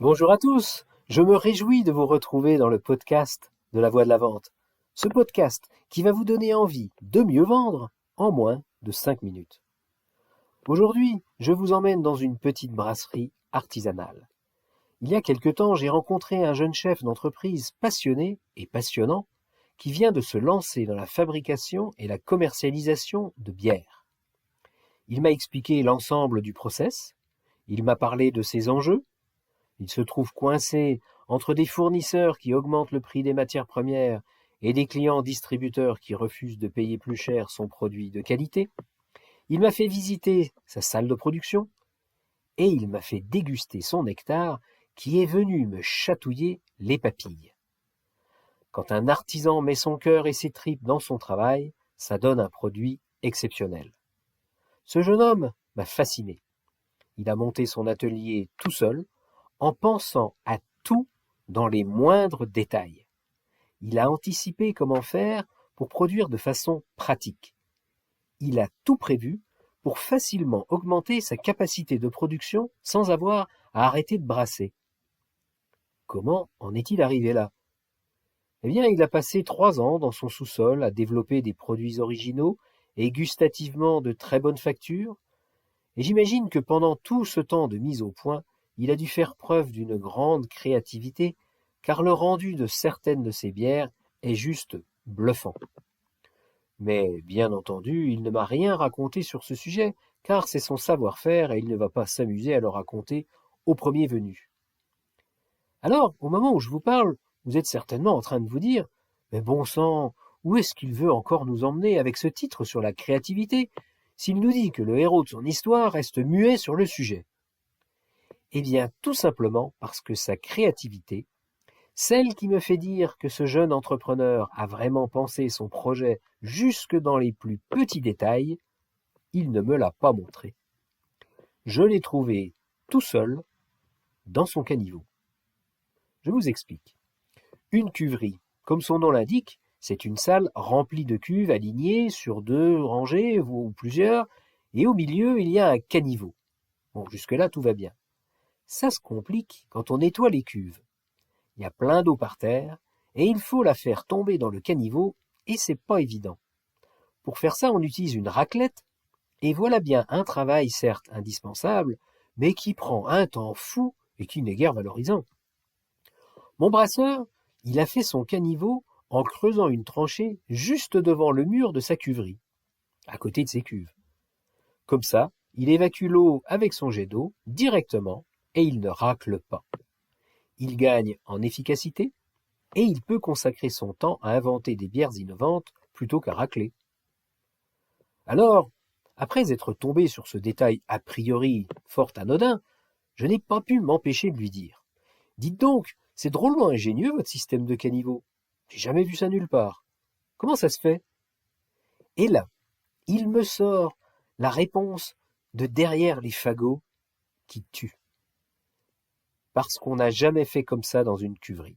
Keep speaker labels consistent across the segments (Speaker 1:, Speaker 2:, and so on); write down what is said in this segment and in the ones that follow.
Speaker 1: Bonjour à tous, je me réjouis de vous retrouver dans le podcast de la Voix de la Vente. Ce podcast qui va vous donner envie de mieux vendre en moins de 5 minutes. Aujourd'hui, je vous emmène dans une petite brasserie artisanale. Il y a quelque temps, j'ai rencontré un jeune chef d'entreprise passionné et passionnant qui vient de se lancer dans la fabrication et la commercialisation de bière. Il m'a expliqué l'ensemble du process, il m'a parlé de ses enjeux. Il se trouve coincé entre des fournisseurs qui augmentent le prix des matières premières et des clients distributeurs qui refusent de payer plus cher son produit de qualité. Il m'a fait visiter sa salle de production et il m'a fait déguster son nectar qui est venu me chatouiller les papilles. Quand un artisan met son cœur et ses tripes dans son travail, ça donne un produit exceptionnel. Ce jeune homme m'a fasciné. Il a monté son atelier tout seul, en pensant à tout dans les moindres détails. Il a anticipé comment faire pour produire de façon pratique. Il a tout prévu pour facilement augmenter sa capacité de production sans avoir à arrêter de brasser. Comment en est-il arrivé là? Eh bien, il a passé 3 ans dans son sous-sol à développer des produits originaux et gustativement de très bonne facture, et j'imagine que pendant tout ce temps de mise au point, il a dû faire preuve d'une grande créativité, car le rendu de certaines de ses bières est juste bluffant. Mais bien entendu, il ne m'a rien raconté sur ce sujet, car c'est son savoir-faire et il ne va pas s'amuser à le raconter au premier venu. Alors, au moment où je vous parle, vous êtes certainement en train de vous dire « Mais bon sang, où est-ce qu'il veut encore nous emmener avec ce titre sur la créativité, s'il nous dit que le héros de son histoire reste muet sur le sujet ?» Eh bien, tout simplement parce que sa créativité, celle qui me fait dire que ce jeune entrepreneur a vraiment pensé son projet jusque dans les plus petits détails, il ne me l'a pas montré. Je l'ai trouvé tout seul dans son caniveau. Je vous explique. Une cuverie, comme son nom l'indique, c'est une salle remplie de cuves alignées sur 2 rangées ou plusieurs, et au milieu il y a un caniveau. Bon, jusque-là tout va bien. Ça se complique quand on nettoie les cuves. Il y a plein d'eau par terre, et il faut la faire tomber dans le caniveau, et c'est pas évident. Pour faire ça, on utilise une raclette, et voilà bien un travail certes indispensable, mais qui prend un temps fou et qui n'est guère valorisant. Mon brasseur, il a fait son caniveau en creusant une tranchée juste devant le mur de sa cuverie, à côté de ses cuves. Comme ça, il évacue l'eau avec son jet d'eau directement et il ne racle pas. Il gagne en efficacité et il peut consacrer son temps à inventer des bières innovantes plutôt qu'à racler. Alors, après être tombé sur ce détail a priori fort anodin, je n'ai pas pu m'empêcher de lui dire « Dites donc, c'est drôlement ingénieux votre système de caniveau. J'ai jamais vu ça nulle part. Comment ça se fait ?» Et là, il me sort la réponse de derrière les fagots qui tue. Parce qu'on n'a jamais fait comme ça dans une cuverie.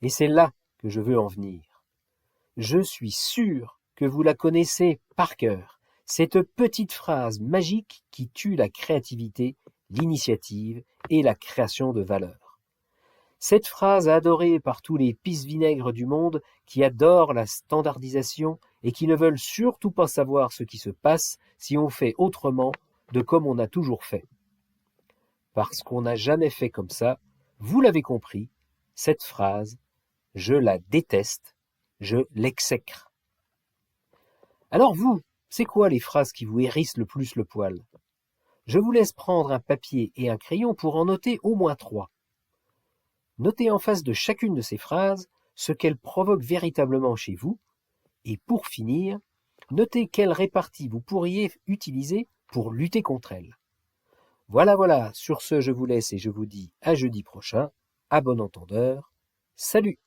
Speaker 1: Et c'est là que je veux en venir. Je suis sûr que vous la connaissez par cœur, cette petite phrase magique qui tue la créativité, l'initiative et la création de valeur. Cette phrase adorée par tous les pisse-vinaigres du monde qui adorent la standardisation et qui ne veulent surtout pas savoir ce qui se passe si on fait autrement de comme on a toujours fait. Parce qu'on n'a jamais fait comme ça, vous l'avez compris, cette phrase, je la déteste, je l'exècre. Alors vous, c'est quoi les phrases qui vous hérissent le plus le poil? Je vous laisse prendre un papier et un crayon pour en noter au moins 3. Notez en face de chacune de ces phrases ce qu'elles provoquent véritablement chez vous, et pour finir, notez quelle répartie vous pourriez utiliser pour lutter contre elles. Voilà, sur ce je vous laisse et je vous dis à jeudi prochain, à bon entendeur, salut!